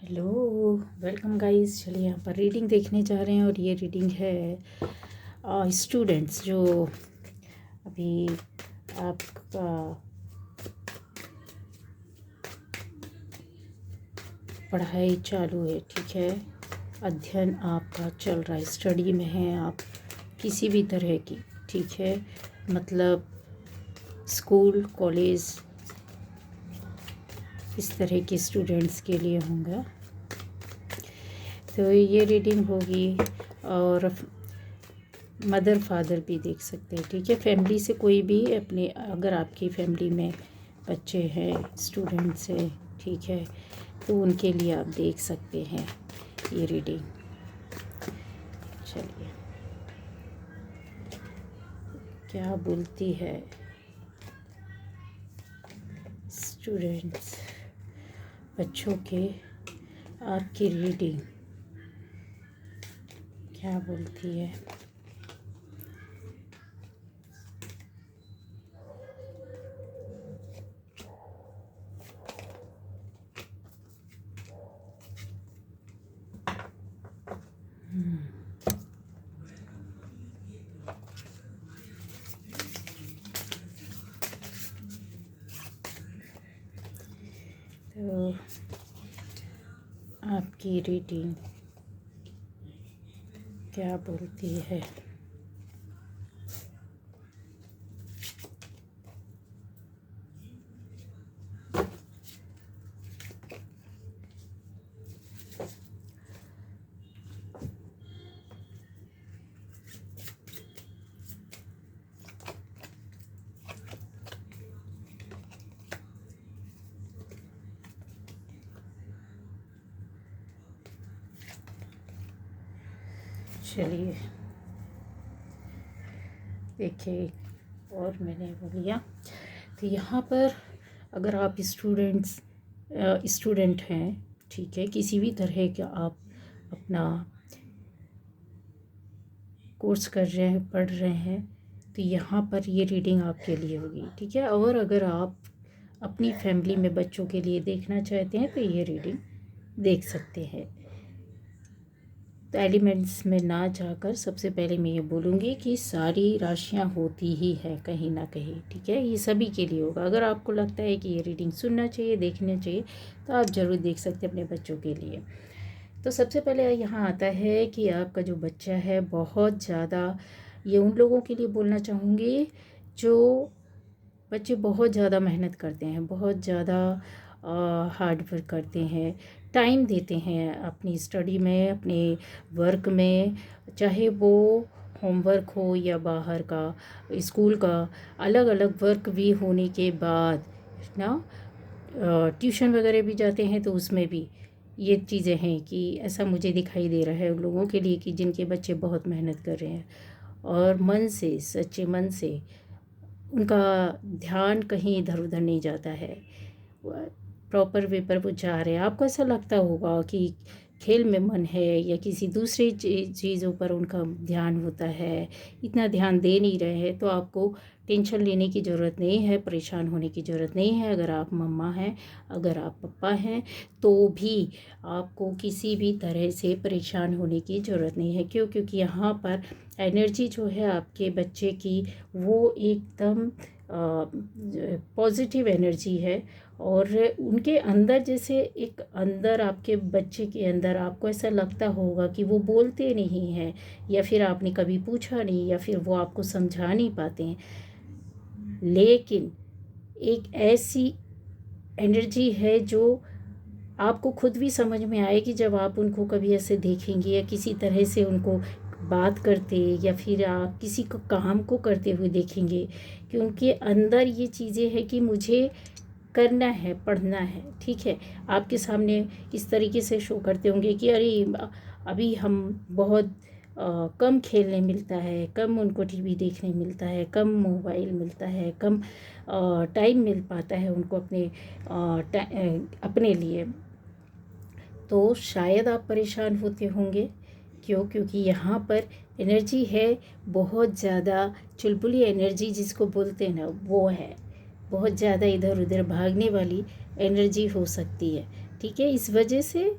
Hello, welcome guys. चलिए यहाँ पर रीडिंग देखने जा रहे हैं और ये रीडिंग है स्टूडेंट्स जो अभी आपका पढ़ाई चालू है, ठीक है। अध्ययन आपका चल रहा है, स्टडी में है आप किसी भी तरह की, ठीक है। मतलब स्कूल कॉलेज इस तरह के स्टूडेंट्स के लिए होंगे। तो ये रीडिंग होगी और मदर फादर भी देख सकते हैं, ठीक है। फैमिली से कोई भी अपने, अगर आपकी फैमिली में बच्चे हैं, स्टूडेंट्स हैं, ठीक है, तो उनके लिए आप देख सकते हैं ये रीडिंग। चलिए क्या बोलती है स्टूडेंट्स, बच्चों के आपकी रीडिंग क्या बोलती है। तो आपकी रीडिंग क्या बोलती है। चलिए देखिए, और मैंने बोलिया तो यहाँ पर अगर आप स्टूडेंट हैं, ठीक है, किसी भी तरह का आप अपना कोर्स कर रहे हैं, पढ़ रहे हैं, तो यहाँ पर ये रीडिंग आपके लिए होगी, ठीक है। और अगर आप अपनी फैमिली में बच्चों के लिए देखना चाहते हैं तो ये रीडिंग देख सकते हैं। तो एलिमेंट्स में ना जाकर सबसे पहले मैं ये बोलूँगी कि सारी राशियाँ होती ही है कहीं ना कहीं, ठीक है। ये सभी के लिए होगा। अगर आपको लगता है कि ये रीडिंग सुनना चाहिए, देखना चाहिए, तो आप ज़रूर देख सकते हैं अपने बच्चों के लिए। तो सबसे पहले यहाँ आता है कि आपका जो बच्चा है बहुत ज़्यादा, ये उन लोगों के लिए बोलना चाहूँगी जो बच्चे बहुत ज़्यादा मेहनत करते हैं, बहुत ज़्यादा हार्ड वर्क करते हैं, टाइम देते हैं अपनी स्टडी में, अपने वर्क में, चाहे वो होमवर्क हो या बाहर का स्कूल का अलग अलग वर्क भी होने के बाद ना ट्यूशन वगैरह भी जाते हैं, तो उसमें भी ये चीज़ें हैं कि ऐसा मुझे दिखाई दे रहा है उन लोगों के लिए कि जिनके बच्चे बहुत मेहनत कर रहे हैं और मन से, सच्चे मन से उनका ध्यान कहीं इधर उधर नहीं जाता है, प्रॉपर वे पर वो जा रहे हैं। आपको ऐसा लगता होगा कि खेल में मन है या किसी दूसरी चीज़ों पर उनका ध्यान होता है, इतना ध्यान दे नहीं रहे हैं, तो आपको टेंशन लेने की ज़रूरत नहीं है, परेशान होने की ज़रूरत नहीं है। अगर आप मम्मा हैं, अगर आप पापा हैं, तो भी आपको किसी भी तरह से परेशान होने की ज़रूरत नहीं है। क्योंकि यहाँ पर एनर्जी जो है आपके बच्चे की वो एकदम पॉजिटिव एनर्जी है, और उनके अंदर जैसे एक अंदर आपके बच्चे के अंदर आपको ऐसा लगता होगा कि वो बोलते नहीं हैं, या फिर आपने कभी पूछा नहीं, या फिर वो आपको समझा नहीं पाते हैं, लेकिन एक ऐसी एनर्जी है जो आपको खुद भी समझ में आएगी जब आप उनको कभी ऐसे देखेंगे या किसी तरह से उनको बात करते, या फिर आप किसी को काम को करते हुए देखेंगे कि उनके अंदर ये चीज़ें हैं कि मुझे करना है, पढ़ना है, ठीक है। आपके सामने इस तरीके से शो करते होंगे कि अरे अभी हम बहुत कम खेलने मिलता है, कम उनको टीवी देखने मिलता है, कम मोबाइल मिलता है, कम टाइम मिल पाता है उनको अपने लिए। तो शायद आप परेशान होते होंगे, क्योंकि यहाँ पर एनर्जी है बहुत ज़्यादा, चुलबुली एनर्जी जिसको बोलते हैं ना, वो है बहुत ज़्यादा इधर उधर भागने वाली एनर्जी हो सकती है, ठीक है। इस वजह से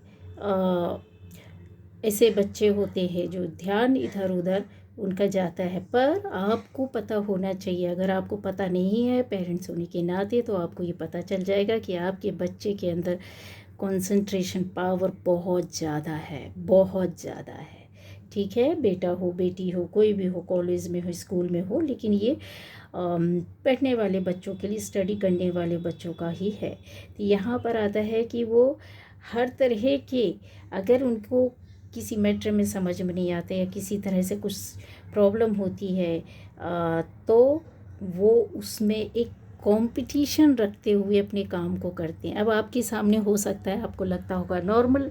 ऐसे बच्चे होते हैं जो ध्यान इधर उधर उनका जाता है, पर आपको पता होना चाहिए। अगर आपको पता नहीं है पेरेंट्स होने के नाते, तो आपको ये पता चल जाएगा कि आपके बच्चे के अंदर कंसंट्रेशन पावर बहुत ज़्यादा है, बहुत ज़्यादा है। ठीक है, बेटा हो बेटी हो कोई भी हो, कॉलेज में हो स्कूल में हो, लेकिन ये पढ़ने वाले बच्चों के लिए, स्टडी करने वाले बच्चों का ही है। तो यहाँ पर आता है कि वो हर तरह के, अगर उनको किसी मैटर में समझ में नहीं आते या किसी तरह से कुछ प्रॉब्लम होती है, तो वो उसमें एक कंपटीशन रखते हुए अपने काम को करते हैं। अब आपके सामने हो सकता है आपको लगता होगा नॉर्मल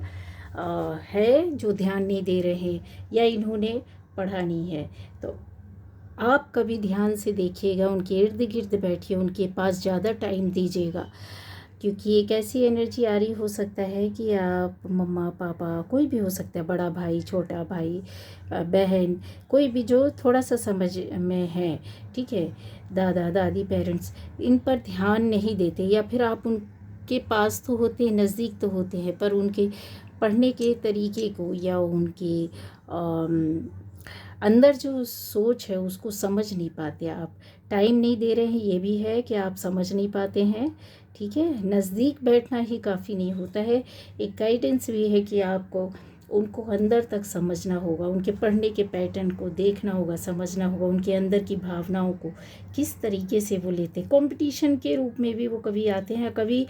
है, जो ध्यान नहीं दे रहे या इन्होंने पढ़ा नहीं है, तो आप कभी ध्यान से देखिएगा, उनके इर्द गिर्द बैठिए, उनके पास ज़्यादा टाइम दीजिएगा, क्योंकि एक ऐसी एनर्जी आ रही हो सकता है कि आप मम्मा पापा कोई भी हो सकता है, बड़ा भाई छोटा भाई बहन, कोई भी जो थोड़ा सा समझ में है, ठीक है, दादा दादी पेरेंट्स, इन पर ध्यान नहीं देते, या फिर आप उनके पास तो होते हैं, नज़दीक तो होते हैं, पर उनके पढ़ने के तरीके को या उनके अंदर जो सोच है उसको समझ नहीं पाते। आप टाइम नहीं दे रहे हैं, ये भी है कि आप समझ नहीं पाते हैं। ठीक है, नज़दीक बैठना ही काफ़ी नहीं होता है, एक गाइडेंस भी है कि आपको उनको अंदर तक समझना होगा, उनके पढ़ने के पैटर्न को देखना होगा, समझना होगा, उनके अंदर की भावनाओं को किस तरीके से वो लेते हैं। कंपटीशन के रूप में भी वो कभी आते हैं, कभी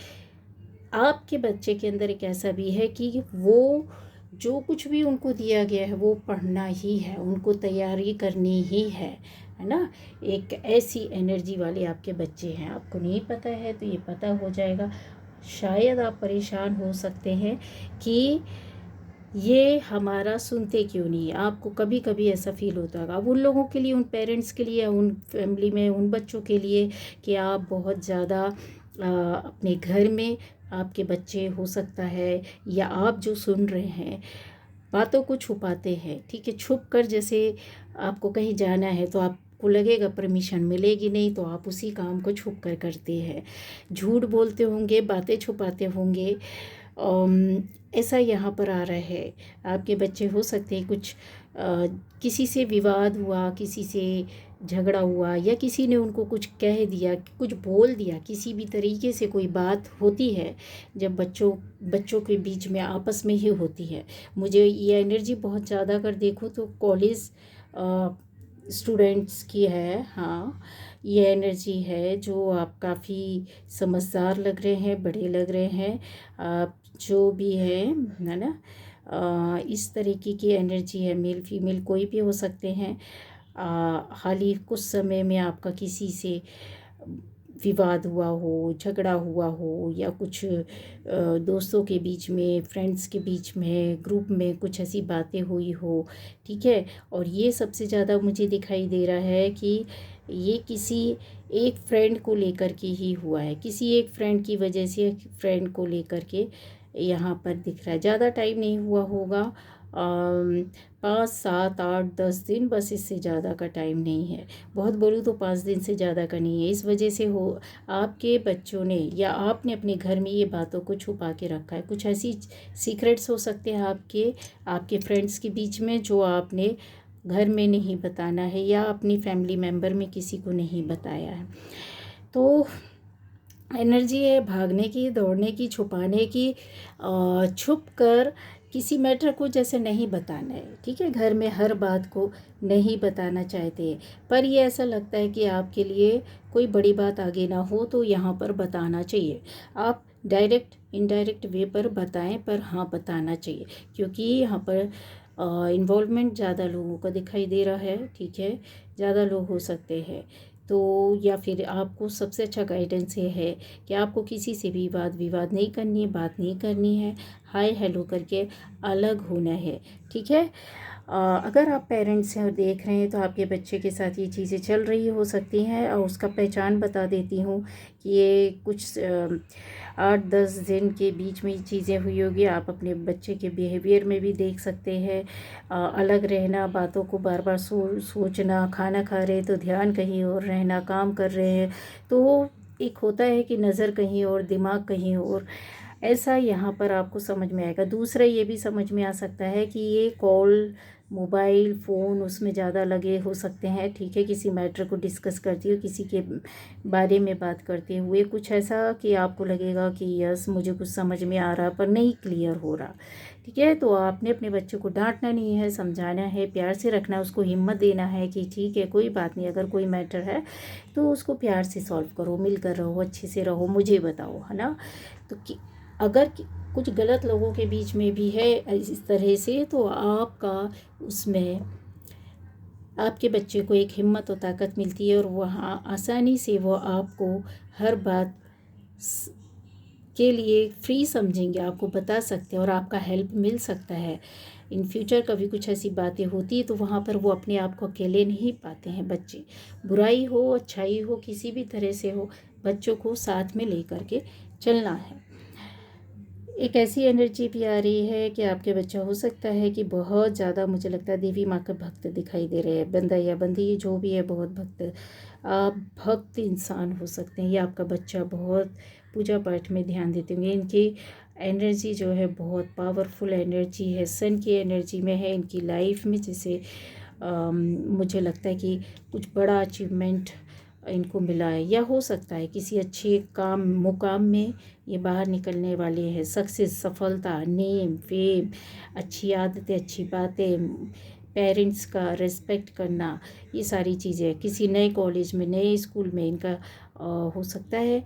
आपके बच्चे के अंदर एक ऐसा भी है कि वो जो कुछ भी उनको दिया गया है वो पढ़ना ही है, उनको तैयारी करनी ही है ना। एक ऐसी एनर्जी वाले आपके बच्चे हैं, आपको नहीं पता है तो ये पता हो जाएगा। शायद आप परेशान हो सकते हैं कि ये हमारा सुनते क्यों नहीं है, आपको कभी कभी ऐसा फील होता होगा। अब उन लोगों के लिए, उन पेरेंट्स के लिए, उन फैमिली में उन बच्चों के लिए कि आप बहुत ज़्यादा अपने घर में आपके बच्चे हो सकता है, या आप जो सुन रहे हैं बातों को छुपाते हैं, ठीक है, छुप कर, जैसे आपको कहीं जाना है तो आपको लगेगा परमिशन मिलेगी नहीं, तो आप उसी काम को छुप कर करते हैं, झूठ बोलते होंगे, बातें छुपाते होंगे। ऐसा यहाँ पर आ रहा है। आपके बच्चे हो सकते हैं कुछ किसी से विवाद हुआ, किसी से झगड़ा हुआ, या किसी ने उनको कुछ कह दिया, कुछ बोल दिया, किसी भी तरीके से कोई बात होती है जब बच्चों के बीच में आपस में ही होती है। मुझे ये एनर्जी बहुत ज़्यादा अगर देखूँ तो कॉलेज स्टूडेंट्स की है। हाँ, ये एनर्जी है जो आप काफ़ी समझदार लग रहे हैं, बड़े लग रहे हैं, आप जो भी है ना। इस तरीके की एनर्जी है, मेल फीमेल कोई भी हो सकते हैं। हाल ही कुछ समय में आपका किसी से विवाद हुआ हो, झगड़ा हुआ हो, या कुछ दोस्तों के बीच में, फ्रेंड्स के बीच में, ग्रुप में कुछ ऐसी बातें हुई हो, ठीक है। और ये सबसे ज़्यादा मुझे दिखाई दे रहा है कि ये किसी एक फ्रेंड को लेकर के ही हुआ है, किसी एक फ्रेंड की वजह से, फ्रेंड को लेकर के यहाँ पर दिख रहा है। ज़्यादा टाइम नहीं हुआ होगा, 5, 7, 8, 10 दिन, बस इससे ज़्यादा का टाइम नहीं है। बहुत बोलूँ तो 5 दिन से ज़्यादा का नहीं है। इस वजह से हो आपके बच्चों ने या आपने अपने घर में ये बातों को छुपा के रखा है। कुछ ऐसी सीक्रेट्स हो सकते हैं आपके फ्रेंड्स के बीच में, जो आपने घर में नहीं बताना है या अपनी फैमिली मेम्बर में किसी को नहीं बताया है। तो एनर्जी है भागने की, दौड़ने की, छुपाने की, छुप कर किसी मैटर को जैसे नहीं बताना है, ठीक है, घर में हर बात को नहीं बताना चाहते, पर ये ऐसा लगता है कि आपके लिए कोई बड़ी बात आगे ना हो तो यहाँ पर बताना चाहिए। आप डायरेक्ट इनडायरेक्ट वे पर बताएं, पर हाँ बताना चाहिए, क्योंकि यहाँ पर इन्वॉल्वमेंट ज़्यादा लोगों का दिखाई दे रहा है, ठीक है, ज़्यादा लोग हो सकते हैं। तो या फिर आपको सबसे अच्छा गाइडेंस ये है कि आपको किसी से भी विवाद नहीं करनी है, बात नहीं करनी है, हाय हेलो करके अलग होना है, ठीक है। अगर आप पेरेंट्स हैं और देख रहे हैं तो आपके बच्चे के साथ ये चीज़ें चल रही हो सकती हैं, और उसका पहचान बता देती हूँ कि ये कुछ 8-10 दिन के बीच में ये चीज़ें हुई होगी। आप अपने बच्चे के बिहेवियर में भी देख सकते हैं, अलग रहना, बातों को बार बार सोचना, खाना खा रहे तो ध्यान कहीं और रहना, काम कर रहे हैं तो एक होता है कि नज़र कहीं और, दिमाग कहीं और, ऐसा यहाँ पर आपको समझ में आएगा। दूसरा ये भी समझ में आ सकता है कि ये कॉल, मोबाइल फ़ोन उसमें ज़्यादा लगे हो सकते हैं, ठीक है, किसी मैटर को डिस्कस करती हो, किसी के बारे में बात करते हुए कुछ ऐसा कि आपको लगेगा कि यस मुझे कुछ समझ में आ रहा पर नहीं क्लियर हो रहा, ठीक है। तो आपने अपने बच्चे को डांटना नहीं है, समझाना है, प्यार से रखना है, उसको हिम्मत देना है कि ठीक है कोई बात नहीं, अगर कोई मैटर है तो उसको प्यार से सॉल्व करो, मिलकर रहो, अच्छे से रहो, मुझे बताओ, है ना। तो अगर कुछ गलत लोगों के बीच में भी है इस तरह से, तो आपका उसमें आपके बच्चे को एक हिम्मत और ताकत मिलती है और वहाँ आसानी से वो आपको हर बात के लिए फ्री समझेंगे, आपको बता सकते हैं और आपका हेल्प मिल सकता है। इन फ्यूचर कभी कुछ ऐसी बातें होती है तो वहाँ पर वो अपने आप को अकेले नहीं पाते हैं बच्चे। बुराई हो अच्छाई हो किसी भी तरह से हो, बच्चों को साथ में लेकर के चलना है। एक ऐसी एनर्जी भी आ रही है कि आपके बच्चा हो सकता है कि बहुत ज़्यादा, मुझे लगता है देवी माँ का भक्त दिखाई दे रहे हैं, बंदा या बंदी जो भी है, बहुत भक्त, आप भक्त इंसान हो सकते हैं। ये आपका बच्चा बहुत पूजा पाठ में ध्यान देते होंगे। इनकी एनर्जी जो है बहुत पावरफुल एनर्जी है, सन की एनर्जी में है इनकी लाइफ में। जैसे मुझे लगता है कि कुछ बड़ा अचीवमेंट इनको मिला है, या हो सकता है किसी अच्छे काम मुकाम में ये बाहर निकलने वाले हैं। सक्सेस, सफलता, नेम, फेम, अच्छी आदतें, अच्छी बातें, पेरेंट्स का रिस्पेक्ट करना, ये सारी चीज़ें। किसी नए कॉलेज में, नए स्कूल में इनका हो सकता है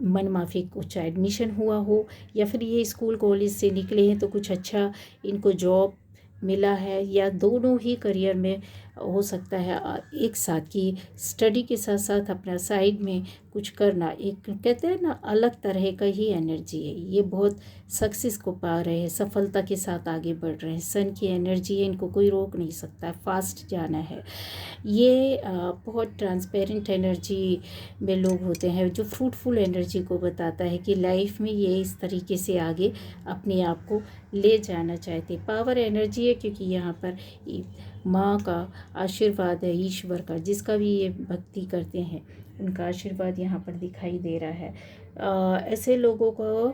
मन माफी कुछ एडमिशन हुआ हो, या फिर ये स्कूल कॉलेज से निकले हैं तो कुछ अच्छा इनको जॉब मिला है, या दोनों ही करियर में हो सकता है एक साथ की स्टडी के साथ साथ अपना साइड में कुछ करना। एक कहते हैं ना अलग तरह का ही एनर्जी है, ये बहुत सक्सेस को पा रहे हैं, सफलता के साथ आगे बढ़ रहे हैं। सन की एनर्जी है, इनको कोई रोक नहीं सकता, फास्ट जाना है। ये बहुत ट्रांसपेरेंट एनर्जी में लोग होते हैं जो फ्रूटफुल एनर्जी को बताता है कि लाइफ में ये इस तरीके से आगे अपने आप को ले जाना चाहते। पावर एनर्जी है क्योंकि यहाँ पर माँ का आशीर्वाद है, ईश्वर का, जिसका भी ये भक्ति करते हैं उनका आशीर्वाद यहाँ पर दिखाई दे रहा है। ऐसे लोगों को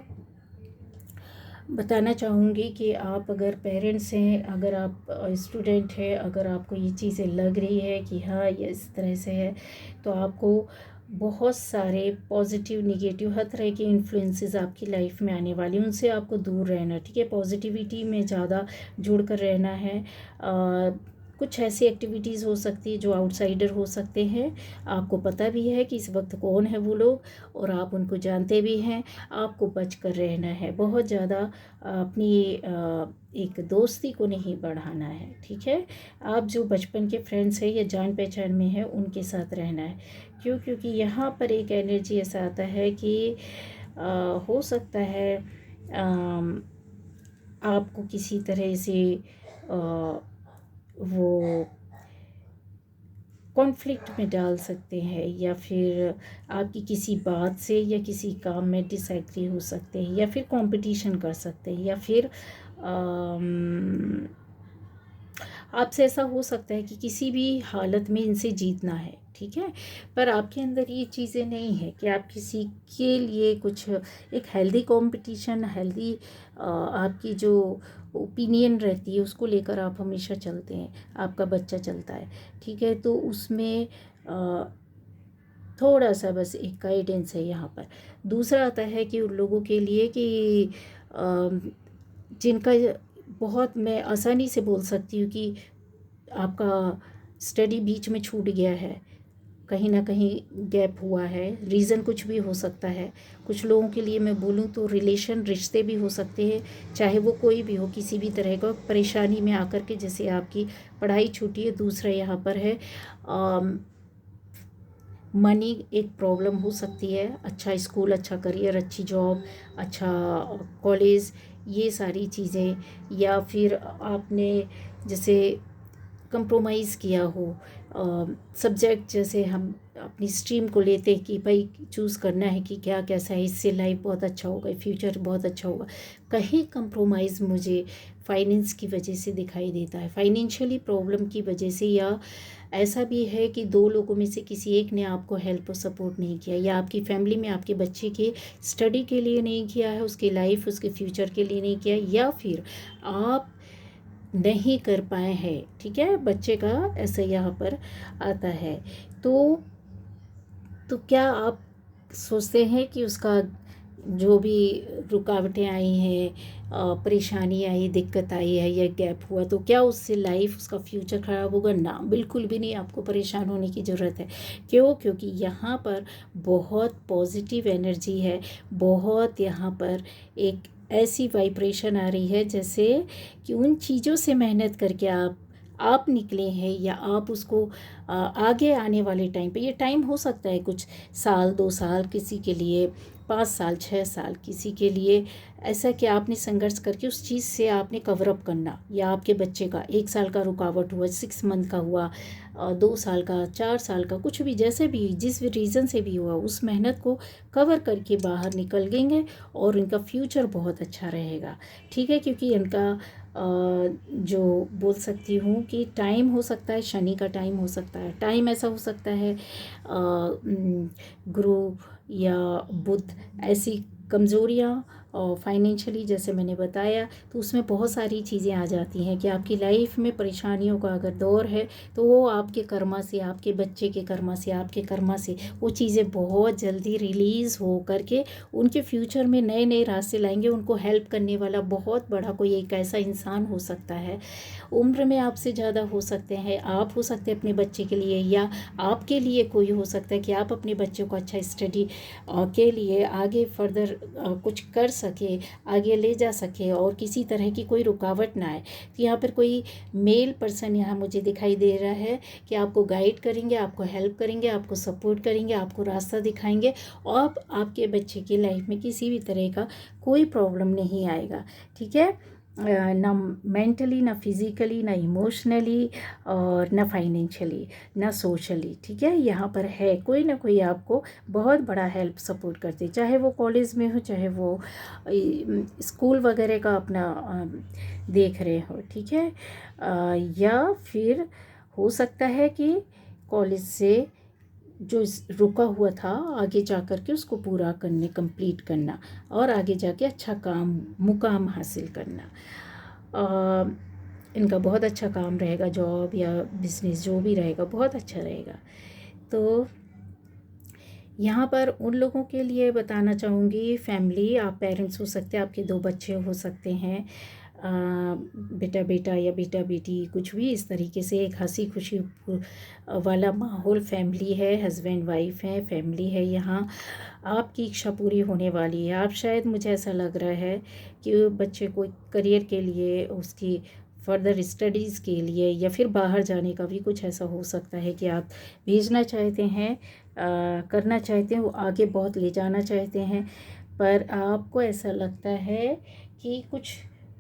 बताना चाहूँगी कि आप अगर पेरेंट्स हैं, अगर आप स्टूडेंट हैं, अगर आपको ये चीज़ें लग रही है कि हाँ ये इस तरह से है, तो आपको बहुत सारे पॉजिटिव निगेटिव हर तरह के इन्फ्लुएंसेस आपकी लाइफ में आने वाली, उनसे आपको दूर रहना, ठीक है। पॉजिटिविटी में ज़्यादा जुड़ कर रहना है। कुछ ऐसी एक्टिविटीज़ हो सकती है जो आउटसाइडर हो सकते हैं, आपको पता भी है कि इस वक्त कौन है वो लोग और आप उनको जानते भी हैं, आपको बच कर रहना है। बहुत ज़्यादा अपनी एक दोस्ती को नहीं बढ़ाना है, ठीक है। आप जो बचपन के फ्रेंड्स हैं या जान पहचान में है उनके साथ रहना है। क्योंकि यहाँ पर एक एनर्जी ऐसा आता है कि हो सकता है आपको किसी तरह से वो कॉन्फ्लिक्ट में डाल सकते हैं, या फिर आपकी किसी बात से या किसी काम में डिसएग्री हो सकते हैं, या फिर कंपटीशन कर सकते हैं, या फिर आपसे ऐसा हो सकता है कि किसी भी हालत में इनसे जीतना है, ठीक है। पर आपके अंदर ये चीज़ें नहीं है कि आप किसी के लिए कुछ एक हेल्दी कंपटीशन, हेल्दी आपकी जो ओपिनियन रहती है उसको लेकर आप हमेशा चलते हैं, आपका बच्चा चलता है, ठीक है। तो उसमें थोड़ा सा बस एक गाइडेंस है यहाँ पर। दूसरा आता है कि उन लोगों के लिए कि जिनका बहुत, मैं आसानी से बोल सकती हूँ कि आपका स्टडी बीच में छूट गया है, कहीं ना कहीं गैप हुआ है, रीज़न कुछ भी हो सकता है। कुछ लोगों के लिए मैं बोलूँ तो रिलेशन, रिश्ते भी हो सकते हैं, चाहे वो कोई भी हो, किसी भी तरह का परेशानी में आकर के, जैसे आपकी पढ़ाई छूटी है। दूसरा यहाँ पर है मनी, एक प्रॉब्लम हो सकती है। अच्छा स्कूल, अच्छा करियर, अच्छी जॉब, अच्छा कॉलेज, ये सारी चीज़ें, या फिर आपने जैसे कंप्रोमाइज़ किया हो सब्जेक्ट, जैसे हम अपनी स्ट्रीम को लेते हैं कि भाई चूज़ करना है कि क्या कैसा है, इससे लाइफ बहुत अच्छा होगा, फ्यूचर बहुत अच्छा होगा, कहीं कंप्रोमाइज़ मुझे फाइनेंस की वजह से दिखाई देता है, फाइनेंशियली प्रॉब्लम की वजह से, या ऐसा भी है कि दो लोगों में से किसी एक ने आपको हेल्प और सपोर्ट नहीं किया, या आपकी फैमिली में आपके बच्चे के स्टडी के लिए नहीं किया है, उसकी लाइफ उसके फ्यूचर के लिए नहीं किया, या फिर आप नहीं कर पाए हैं, ठीक है, बच्चे का ऐसा यहाँ पर आता है। तो क्या आप सोचते हैं कि उसका जो भी रुकावटें आई हैं, परेशानी आई, दिक्कत आई है या गैप हुआ, तो क्या उससे लाइफ उसका फ्यूचर ख़राब होगा? ना, बिल्कुल भी नहीं, आपको परेशान होने की ज़रूरत है। क्यों? क्योंकि यहाँ पर बहुत पॉजिटिव एनर्जी है, बहुत यहाँ पर एक ऐसी वाइब्रेशन आ रही है जैसे कि उन चीज़ों से मेहनत करके आप निकले हैं, या आप उसको आगे आने वाले टाइम पे, ये टाइम हो सकता है कुछ साल 2 साल, किसी के लिए 5 साल 6 साल, किसी के लिए ऐसा कि आपने संघर्ष करके उस चीज़ से आपने कवर अप करना, या आपके बच्चे का 1 साल का रुकावट हुआ, 6 मंथ का हुआ, 2 साल का, 4 साल का, कुछ भी, जैसे भी जिस भी रीज़न से भी हुआ, उस मेहनत को कवर करके बाहर निकल गएंगे और इनका फ्यूचर बहुत अच्छा रहेगा, ठीक है। क्योंकि इनका जो बोल सकती हूँ कि टाइम हो सकता है, शनि का टाइम हो सकता है, टाइम ऐसा हो सकता है, गुरु या बुध ऐसी कमज़ोरियाँ, और फाइनेंशियली जैसे मैंने बताया, तो उसमें बहुत सारी चीज़ें आ जाती हैं कि आपकी लाइफ में परेशानियों का अगर दौर है तो वो आपके कर्मा से, आपके बच्चे के कर्मा से, आपके कर्मा से वो चीज़ें बहुत जल्दी रिलीज़ हो करके उनके फ्यूचर में नए नए रास्ते लाएंगे। उनको हेल्प करने वाला बहुत बड़ा कोई एक ऐसा इंसान हो सकता है, उम्र में आपसे ज़्यादा हो सकते हैं, आप हो सकते हैं अपने बच्चे के लिए, या आपके लिए कोई हो सकता है कि आप अपने बच्चों को अच्छा स्टडी के लिए आगे फर्दर कुछ कर सके, आगे ले जा सके, और किसी तरह की कोई रुकावट ना आए। तो यहाँ पर कोई मेल पर्सन यहाँ मुझे दिखाई दे रहा है कि आपको गाइड करेंगे, आपको हेल्प करेंगे, आपको सपोर्ट करेंगे, आपको रास्ता दिखाएंगे, और आपके बच्चे की लाइफ में किसी भी तरह का कोई प्रॉब्लम नहीं आएगा, ठीक है। ना मेंटली, ना फिज़िकली, ना इमोशनली, और ना फाइनेंशियली, ना सोशली, ठीक है। यहाँ पर है कोई ना कोई आपको बहुत बड़ा हेल्प सपोर्ट करते, चाहे वो कॉलेज में हो, चाहे वो स्कूल वगैरह का अपना देख रहे हो, ठीक है। या फिर हो सकता है कि कॉलेज से जो रुका हुआ था आगे जा कर के उसको पूरा करने, कंप्लीट करना, और आगे जाके अच्छा काम, मुकाम हासिल करना। इनका बहुत अच्छा काम रहेगा, जॉब या बिजनेस जो भी रहेगा बहुत अच्छा रहेगा। तो यहाँ पर उन लोगों के लिए बताना चाहूँगी, फैमिली, आप पेरेंट्स हो सकते हैं, आपके 2 बच्चे हो सकते हैं, बेटा बेटा या बेटा बेटी, कुछ भी इस तरीके से एक हंसी खुशी वाला माहौल, फैमिली है, हस्बैंड वाइफ है, फैमिली है, यहाँ आपकी इच्छा पूरी होने वाली है। आप शायद, मुझे ऐसा लग रहा है कि बच्चे को करियर के लिए, उसकी फर्दर स्टडीज़ के लिए, या फिर बाहर जाने का भी कुछ ऐसा हो सकता है कि आप भेजना चाहते हैं, करना चाहते हैं, वो आगे बहुत ले जाना चाहते हैं, पर आपको ऐसा लगता है कि कुछ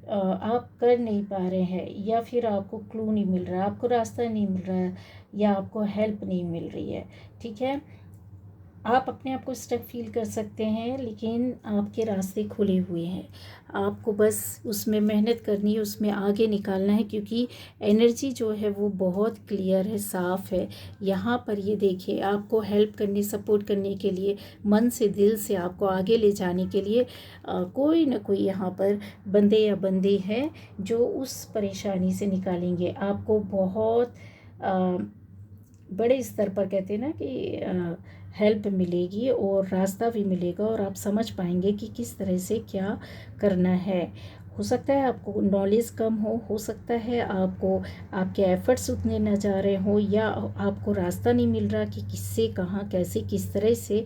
आप कर नहीं पा रहे हैं, या फिर आपको क्लू नहीं मिल रहा, आपको रास्ता नहीं मिल रहा है, या आपको हेल्प नहीं मिल रही है, ठीक है। आप अपने आप को स्टक फील कर सकते हैं, लेकिन आपके रास्ते खुले हुए हैं, आपको बस उसमें मेहनत करनी है, उसमें आगे निकालना है, क्योंकि एनर्जी जो है वो बहुत क्लियर है, साफ़ है। यहाँ पर ये देखिए, आपको हेल्प करने, सपोर्ट करने के लिए, मन से, दिल से आपको आगे ले जाने के लिए कोई ना कोई यहाँ पर बंदे या बंदी हैं जो उस परेशानी से निकालेंगे आपको। बहुत बड़े स्तर पर, कहते हैं ना कि हेल्प मिलेगी और रास्ता भी मिलेगा, और आप समझ पाएंगे कि किस तरह से क्या करना है। हो सकता है आपको नॉलेज कम हो सकता है आपको, आपके एफर्ट्स उतने न जा रहे हो, या आपको रास्ता नहीं मिल रहा कि किससे, कहाँ, कैसे, किस तरह से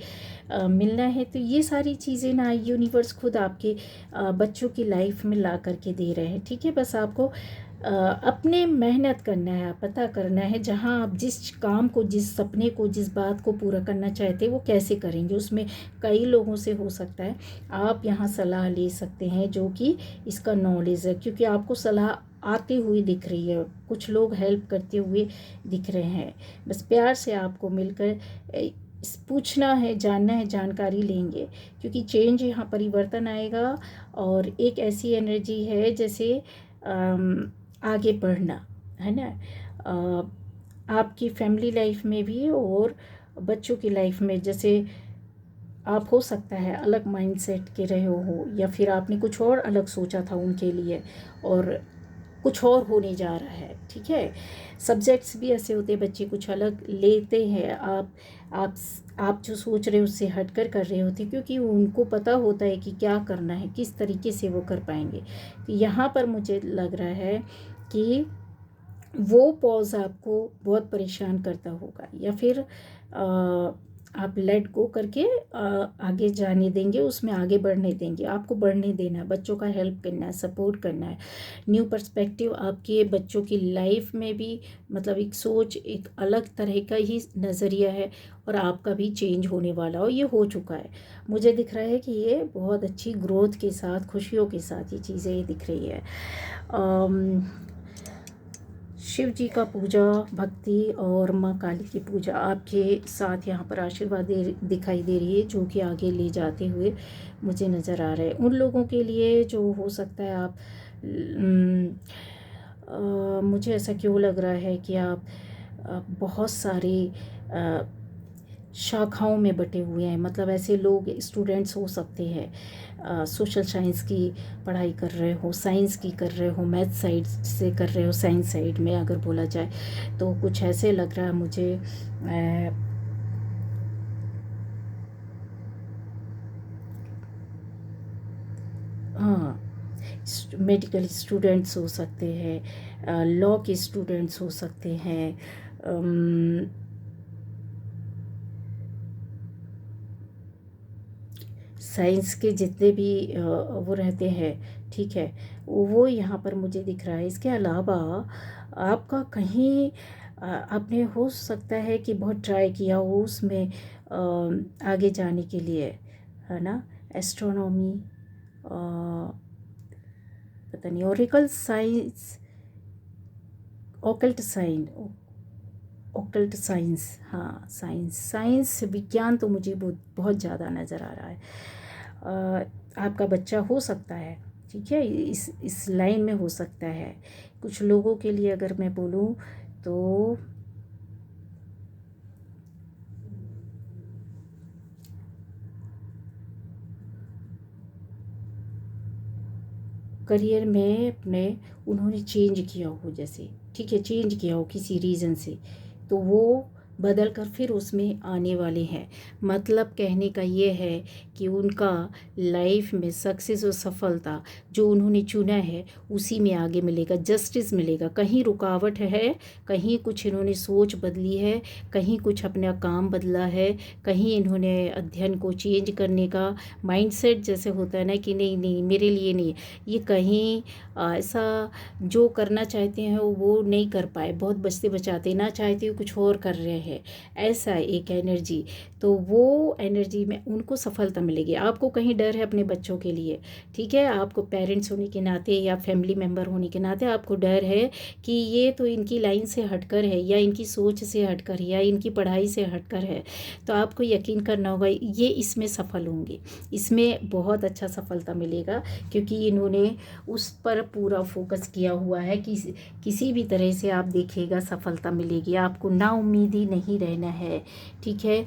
मिलना है। तो ये सारी चीज़ें ना यूनिवर्स खुद आपके बच्चों की लाइफ में ला करके दे रहे हैं, ठीक है। बस आपको अपने मेहनत करना है, पता करना है जहाँ आप जिस काम को, जिस सपने को, जिस बात को पूरा करना चाहते हैं वो कैसे करेंगे। उसमें कई लोगों से हो सकता है आप यहाँ सलाह ले सकते हैं जो कि इसका नॉलेज है, क्योंकि आपको सलाह आती हुई दिख रही है, कुछ लोग हेल्प करते हुए दिख रहे हैं। बस प्यार से आपको मिलकर पूछना है, जानना है, जानकारी लेंगे, क्योंकि चेंज यहाँ परिवर्तन आएगा। और एक ऐसी एनर्जी है जैसे आगे बढ़ना है ना, आपकी फैमिली लाइफ में भी और बच्चों की लाइफ में। जैसे आप हो सकता है अलग माइंडसेट के रहे हो, या फिर आपने कुछ और अलग सोचा था उनके लिए और कुछ और होने जा रहा है। ठीक है, सब्जेक्ट्स भी ऐसे होते हैं, बच्चे कुछ अलग लेते हैं, आप आप जो सोच रहे हो उससे हटकर कर रहे होते, क्योंकि उनको पता होता है कि क्या करना है, किस तरीके से वो कर पाएंगे। तो यहाँ पर मुझे लग रहा है कि वो पॉज आपको बहुत परेशान करता होगा, या फिर आप लेट गो करके आगे जाने देंगे, उसमें आगे बढ़ने देंगे। आपको बढ़ने देना है, बच्चों का हेल्प करना है, सपोर्ट करना है। न्यू पर्सपेक्टिव आपके बच्चों की लाइफ में भी, मतलब एक सोच, एक अलग तरह का ही नज़रिया है, और आपका भी चेंज होने वाला हो, ये हो चुका है। मुझे दिख रहा है कि ये बहुत अच्छी ग्रोथ के साथ, खुशियों के साथ ये चीज़ें दिख रही है। शिव जी का पूजा, भक्ति और माँ काली की पूजा आपके साथ यहाँ पर आशीर्वाद दिखाई दे रही है, जो कि आगे ले जाते हुए मुझे नज़र आ रहा है। उन लोगों के लिए जो हो सकता है आप मुझे ऐसा क्यों लग रहा है कि आप बहुत सारे शाखाओं में बटे हुए हैं। मतलब ऐसे लोग, स्टूडेंट्स हो सकते हैं, सोशल साइंस की पढ़ाई कर रहे हो, साइंस की कर रहे हो, मैथ साइड से कर रहे हो, साइंस साइड में अगर बोला जाए तो कुछ ऐसे लग रहा है मुझे। हाँ, मेडिकल स्टूडेंट्स हो सकते हैं, लॉ के स्टूडेंट्स हो सकते हैं, साइंस के जितने भी वो रहते हैं, ठीक है, वो यहाँ पर मुझे दिख रहा है। इसके अलावा आपका कहीं आपने हो सकता है कि बहुत ट्राई किया हो उसमें आगे जाने के लिए, है ना, एस्ट्रोनॉमी, पता नहीं, oracle science, occult sign, occult science, हाँ साइंस विज्ञान तो मुझे बहुत ज़्यादा नज़र आ रहा है। आपका बच्चा हो सकता है, ठीक है, इस लाइन में हो सकता है। कुछ लोगों के लिए अगर मैं बोलूँ तो करियर में अपने उन्होंने चेंज किया हो, जैसे, ठीक है, चेंज किया हो किसी रीज़न से, तो वो बदल कर फिर उसमें आने वाले हैं। मतलब कहने का ये है कि उनका लाइफ में सक्सेस और सफलता जो उन्होंने चुना है उसी में आगे मिलेगा, जस्टिस मिलेगा। कहीं रुकावट है, कहीं कुछ इन्होंने सोच बदली है, कहीं कुछ अपना काम बदला है, कहीं इन्होंने अध्ययन को चेंज करने का माइंडसेट जैसे होता है ना कि नहीं नहीं मेरे लिए नहीं, ये कहीं ऐसा जो करना चाहते हैं वो नहीं कर पाए, बहुत बचते बचाते, ना चाहते हुए कुछ और कर रहे हैं, ऐसा एक एनर्जी। तो वो एनर्जी में उनको सफलता मिलेगी। आपको कहीं डर है अपने बच्चों के लिए, ठीक है, आपको पेरेंट्स होने के नाते या फैमिली मेम्बर होने के नाते आपको डर है कि ये तो इनकी लाइन से हटकर है, या इनकी सोच से हटकर, या इनकी पढ़ाई से हटकर है। तो आपको यकीन करना होगा ये इसमें सफल होंगे, इसमें बहुत अच्छा सफलता मिलेगा, क्योंकि इन्होंने उस पर पूरा फोकस किया हुआ है कि किसी भी तरह से आप देखिएगा सफलता मिलेगी। आपको ना उम्मीदी नहीं रहना है, ठीक है।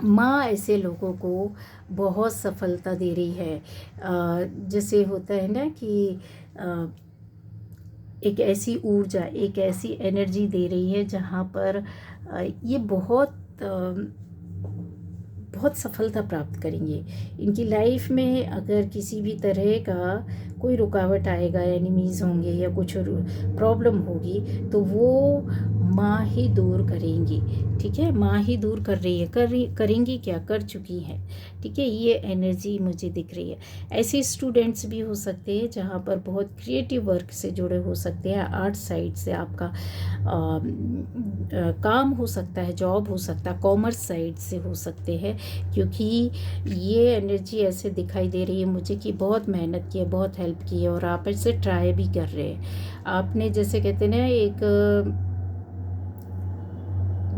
माँ ऐसे लोगों को बहुत सफलता दे रही है। जैसे होता है ना कि एक ऐसी ऊर्जा, एक ऐसी एनर्जी दे रही है जहाँ पर ये बहुत सफलता प्राप्त करेंगे। इनकी लाइफ में अगर किसी भी तरह का कोई रुकावट आएगा, एनिमीज़ होंगे या कुछ प्रॉब्लम होगी, तो वो माँ ही दूर करेंगी, ठीक है। माँ ही दूर कर रही है, करेंगी क्या, कर चुकी हैं, ठीक है। ये एनर्जी मुझे दिख रही है। ऐसे स्टूडेंट्स भी हो सकते हैं जहाँ पर बहुत क्रिएटिव वर्क से जुड़े हो सकते हैं, आर्ट साइड से आपका काम हो सकता है, जॉब हो सकता है, कॉमर्स साइड से हो सकते हैं, क्योंकि ये एनर्जी ऐसे दिखाई दे रही है मुझे कि बहुत मेहनत की है, बहुत हेल्प की है और आप इसे ट्राई भी कर रहे हैं। आपने जैसे कहते हैं ना एक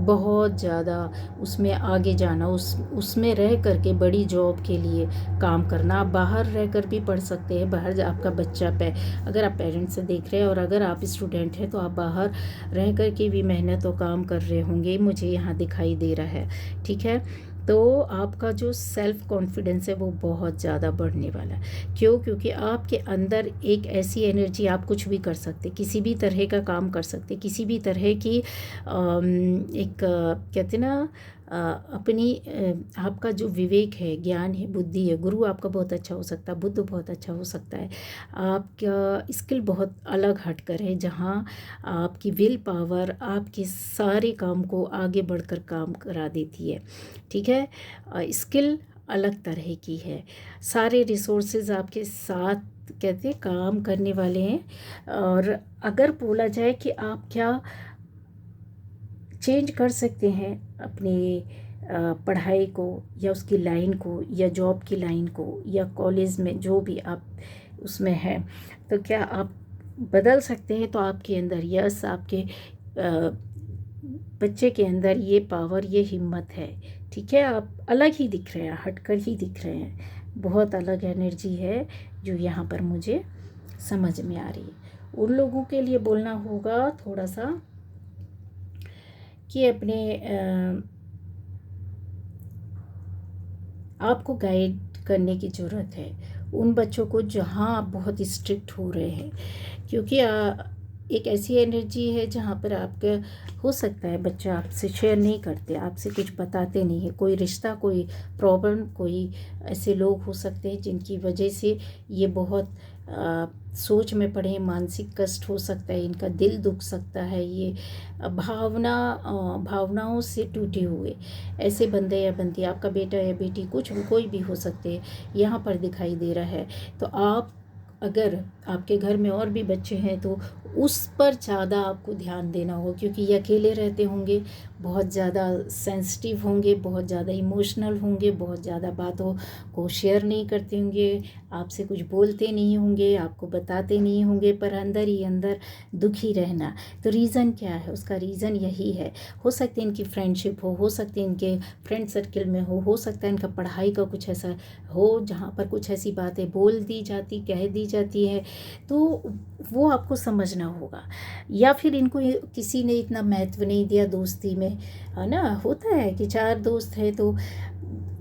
बहुत ज़्यादा उसमें आगे जाना, उसमें रह कर के बड़ी जॉब के लिए काम करना। आप बाहर रह कर भी पढ़ सकते हैं, बाहर आपका बच्चा अगर आप पेरेंट्स से देख रहे हैं और अगर आप स्टूडेंट हैं तो आप बाहर रह कर के भी मेहनत और काम कर रहे होंगे, मुझे यहाँ दिखाई दे रहा है। ठीक है, तो आपका जो सेल्फ़ कॉन्फिडेंस है वो बहुत ज़्यादा बढ़ने वाला है। क्यों? क्योंकि आपके अंदर एक ऐसी एनर्जी, आप कुछ भी कर सकते, किसी भी तरह का काम कर सकते, किसी भी तरह की एक कहते ना अपनी आपका जो विवेक है, ज्ञान है, बुद्धि है, गुरु आपका बहुत अच्छा हो सकता है, बुद्ध बहुत अच्छा हो सकता है, आपका स्किल बहुत अलग हटकर है, जहाँ आपकी विल पावर आपके सारे काम को आगे बढ़कर काम करा देती है। ठीक है, स्किल अलग तरह की है, सारे रिसोर्सेज आपके साथ कहते हैं काम करने वाले हैं। और अगर बोला जाए कि आप क्या चेंज कर सकते हैं अपने पढ़ाई को या उसकी लाइन को या जॉब की लाइन को या कॉलेज में जो भी आप उसमें हैं, तो क्या आप बदल सकते हैं? तो आपके अंदर यस, आपके बच्चे के अंदर ये पावर, ये हिम्मत है। ठीक है, आप अलग ही दिख रहे हैं, हटकर ही दिख रहे हैं, बहुत अलग एनर्जी है जो यहाँ पर मुझे समझ में आ रही है। उन लोगों के लिए बोलना होगा थोड़ा सा कि अपने आपको गाइड करने की ज़रूरत है उन बच्चों को जहाँ आप बहुत स्ट्रिक्ट हो रहे हैं। क्योंकि एक ऐसी एनर्जी है जहाँ पर आपका हो सकता है बच्चा आपसे शेयर नहीं करते, आपसे कुछ बताते नहीं है, कोई रिश्ता, कोई प्रॉब्लम, कोई ऐसे लोग हो सकते हैं जिनकी वजह से ये बहुत सोच में पड़े, मानसिक कष्ट हो सकता है, इनका दिल दुख सकता है, ये भावनाओं से टूटे हुए ऐसे बंदे या बंदी, आपका बेटा या बेटी, कुछ भी, कोई भी हो सकते हैं, यहाँ पर दिखाई दे रहा है। तो आप अगर आपके घर में और भी बच्चे हैं तो उस पर ज़्यादा आपको ध्यान देना होगा, क्योंकि ये अकेले रहते होंगे, बहुत ज़्यादा सेंसिटिव होंगे, बहुत ज़्यादा इमोशनल होंगे, बहुत ज़्यादा बातों को शेयर नहीं करते होंगे, आपसे कुछ बोलते नहीं होंगे, आपको बताते नहीं होंगे, पर अंदर ही अंदर दुखी रहना। तो रीज़न क्या है? उसका रीज़न यही है। हो सकता है इनकी फ्रेंडशिप हो सकता है इनके फ्रेंड सर्किल में हो सकता है इनका पढ़ाई का कुछ ऐसा हो जहाँ पर कुछ ऐसी बातें बोल दी जाती, कह दी जाती है, तो वो आपको समझना होगा। या फिर इनको किसी ने इतना महत्व नहीं दिया दोस्ती में, है ना? होता है कि 4 दोस्त हैं तो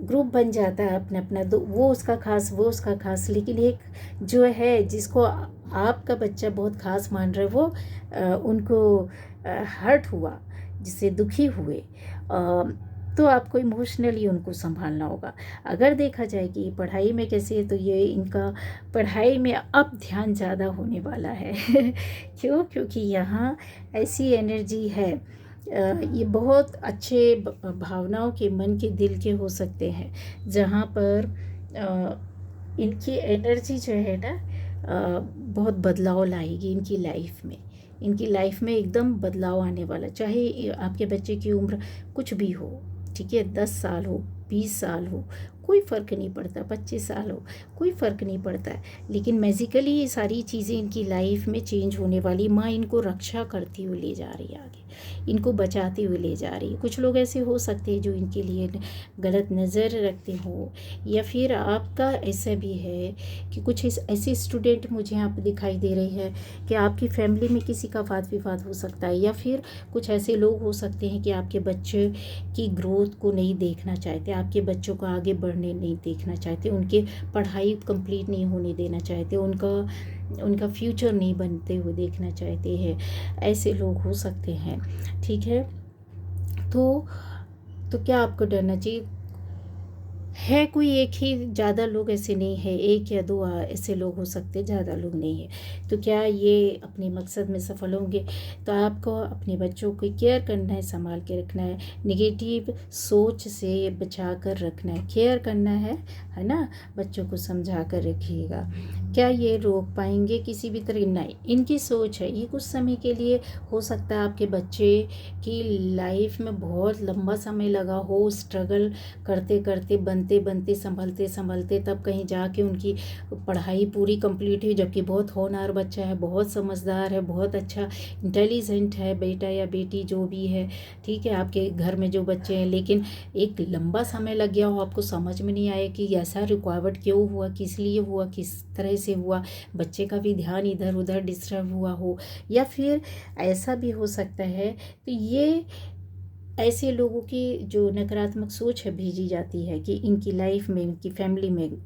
ग्रुप बन जाता है अपना अपना, वो उसका खास, वो उसका खास, लेकिन एक जो है जिसको आपका बच्चा बहुत खास मान रहा है वो उनको हर्ट हुआ, जिससे दुखी हुए, तो आपको इमोशनली उनको संभालना होगा। अगर देखा जाए कि पढ़ाई में कैसे है, तो ये इनका पढ़ाई में अब ध्यान ज़्यादा होने वाला है क्यों? क्योंकि यहाँ ऐसी एनर्जी है, ये बहुत अच्छे भावनाओं के, मन के, दिल के हो सकते हैं, जहाँ पर इनकी एनर्जी जो है ना बहुत बदलाव लाएगी इनकी लाइफ में। इनकी लाइफ में एकदम बदलाव आने वाला, चाहे आपके बच्चे की उम्र कुछ भी हो, ठीक है, 10 साल हो, 20 साल हो, कोई फ़र्क नहीं पड़ता, 25 साल हो, कोई फ़र्क नहीं पड़ता है, लेकिन मैजिकली ये सारी चीज़ें इनकी लाइफ में चेंज होने वाली। माँ इनको रक्षा करती हुई ले जा रही है आगे, इनको बचाते हुए ले जा रही है। कुछ लोग ऐसे हो सकते हैं जो इनके लिए गलत नज़र रखते हो, या फिर आपका ऐसा भी है कि कुछ ऐसे स्टूडेंट मुझे यहाँ पर दिखाई दे रहे हैं कि आपकी फैमिली में किसी का वाद विवाद हो सकता है, या फिर कुछ ऐसे लोग हो सकते हैं कि आपके बच्चे की ग्रोथ को नहीं देखना चाहते, आपके बच्चों को आगे बढ़ने नहीं देखना चाहते, उनके पढ़ाई कंप्लीट नहीं होने देना चाहते, उनका फ्यूचर नहीं बनते हुए देखना चाहते हैं, ऐसे लोग हो सकते हैं। ठीक है, तो क्या आपको डरना चाहिए? है कोई एक ही, ज़्यादा लोग ऐसे नहीं है, 1 या 2 ऐसे लोग हो सकते, ज़्यादा लोग नहीं है। तो क्या ये अपने मकसद में सफल होंगे? तो आपको अपने बच्चों की केयर करना है, संभाल के रखना है, नेगेटिव सोच से बचा कर रखना है, केयर करना है है ना। बच्चों को समझा कर रखिएगा। क्या ये रोक पाएंगे किसी भी तरह? नहीं, इनकी सोच है ये कुछ समय के लिए। हो सकता है आपके बच्चे की लाइफ में बहुत लंबा समय लगा हो, स्ट्रगल करते करते, बनते बनते, संभलते संभलते, तब कहीं जाके उनकी पढ़ाई पूरी कंप्लीट हुई, जबकि बहुत होनहार बच्चा है, बहुत समझदार है, बहुत अच्छा इंटेलिजेंट है बेटा या बेटी जो भी है, ठीक है, आपके घर में जो बच्चे हैं। लेकिन एक लंबा समय लग गया हो, आपको समझ में नहीं आया कि ऐसा रुकावट क्यों हुआ, किस लिए हुआ, किस तरह से हुआ, बच्चे का भी ध्यान इधर उधर डिस्टर्ब हुआ हो, या फिर ऐसा भी हो सकता है। तो ये ऐसे लोगों की जो नकारात्मक सोच है भेजी जाती है कि इनकी लाइफ में, इनकी फैमिली में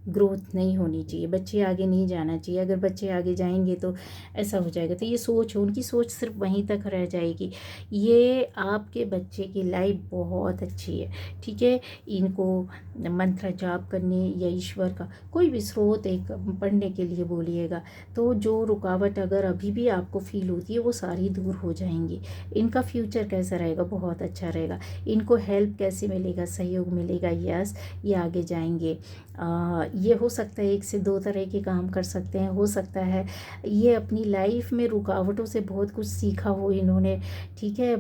ग्रोथ नहीं होनी चाहिए, बच्चे आगे नहीं जाना चाहिए, अगर बच्चे आगे जाएंगे तो ऐसा हो जाएगा। तो ये सोच, उनकी सोच सिर्फ वहीं तक रह जाएगी। ये आपके बच्चे की लाइफ बहुत अच्छी है, ठीक है। इनको मंत्र जाप करने या ईश्वर का कोई भी स्रोत एक पढ़ने के लिए बोलिएगा, तो जो रुकावट अगर अभी भी आपको फील होती है वो सारी दूर हो जाएंगी। इनका फ्यूचर कैसा रहेगा? बहुत अच्छा रहेगा। इनको हेल्प कैसे मिलेगा? सहयोग मिलेगा, यस, ये आगे जाएंगे। ये हो सकता है एक से दो तरह के काम कर सकते हैं। हो सकता है ये अपनी लाइफ में रुकावटों से बहुत कुछ सीखा हो इन्होंने, ठीक है।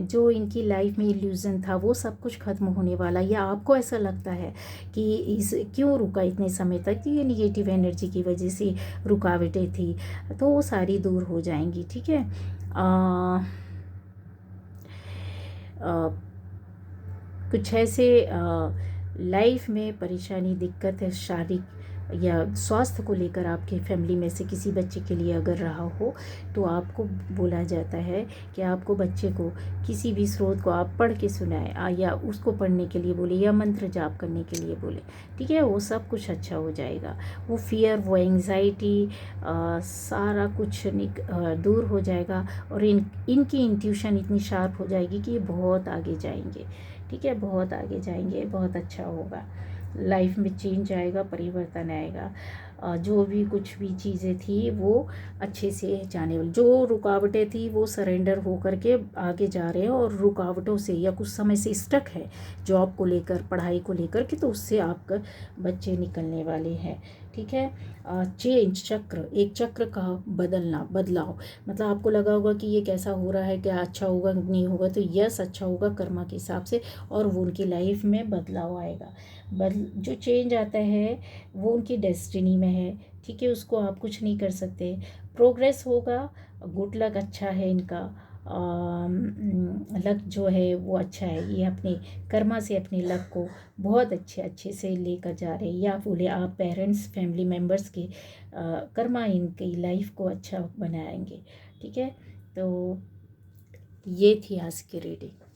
जो इनकी लाइफ में इल्यूज़न था वो सब कुछ ख़त्म होने वाला, या आपको ऐसा लगता है कि इस क्यों रुका इतने समय तक, तो ये निगेटिव एनर्जी की वजह से रुकावटें थी, तो वो सारी दूर हो जाएंगी, ठीक है। कुछ ऐसे लाइफ में परेशानी, दिक्कत है शारीरिक या स्वास्थ्य को लेकर आपके फैमिली में से किसी बच्चे के लिए अगर रहा हो, तो आपको बोला जाता है कि आपको बच्चे को किसी भी स्रोत को आप पढ़ के सुनाएं, या उसको पढ़ने के लिए बोले, या मंत्र जाप करने के लिए बोले, ठीक है। वो सब कुछ अच्छा हो जाएगा। वो फियर, वो एंग्जाइटी, सारा कुछ दूर हो जाएगा, और इनकी इंट्यूशन इतनी शार्प हो जाएगी कि ये बहुत आगे जाएंगे, ठीक है, बहुत आगे जाएंगे, बहुत अच्छा होगा। लाइफ में चेंज आएगा, परिवर्तन आएगा। जो भी कुछ भी चीज़ें थी वो अच्छे से जाने वाली, जो रुकावटें थी वो सरेंडर हो करके आगे जा रहे हैं, और रुकावटों से या कुछ समय से स्टक है जॉब को लेकर, पढ़ाई को लेकर के, तो उससे आपका बच्चे निकलने वाले हैं, ठीक है। चेंज, चक्र, एक चक्र का बदलना, बदलाव, मतलब आपको लगा होगा कि ये कैसा हो रहा है, क्या अच्छा होगा नहीं होगा, तो यस अच्छा होगा कर्मा के हिसाब से, और वो उनकी लाइफ में बदलाव आएगा। जो चेंज आता है वो उनकी डेस्टिनी में है, ठीक है, उसको आप कुछ नहीं कर सकते। प्रोग्रेस होगा, गुड लक अच्छा है इनका, लक जो है वो अच्छा है, ये अपने कर्मा से अपने लक को बहुत अच्छे से लेकर जा रहे हैं, या बोले आप पेरेंट्स, फैमिली मेम्बर्स के कर्मा इनकी लाइफ को अच्छा बनाएंगे, ठीक है। तो ये थी आज की रीडिंग।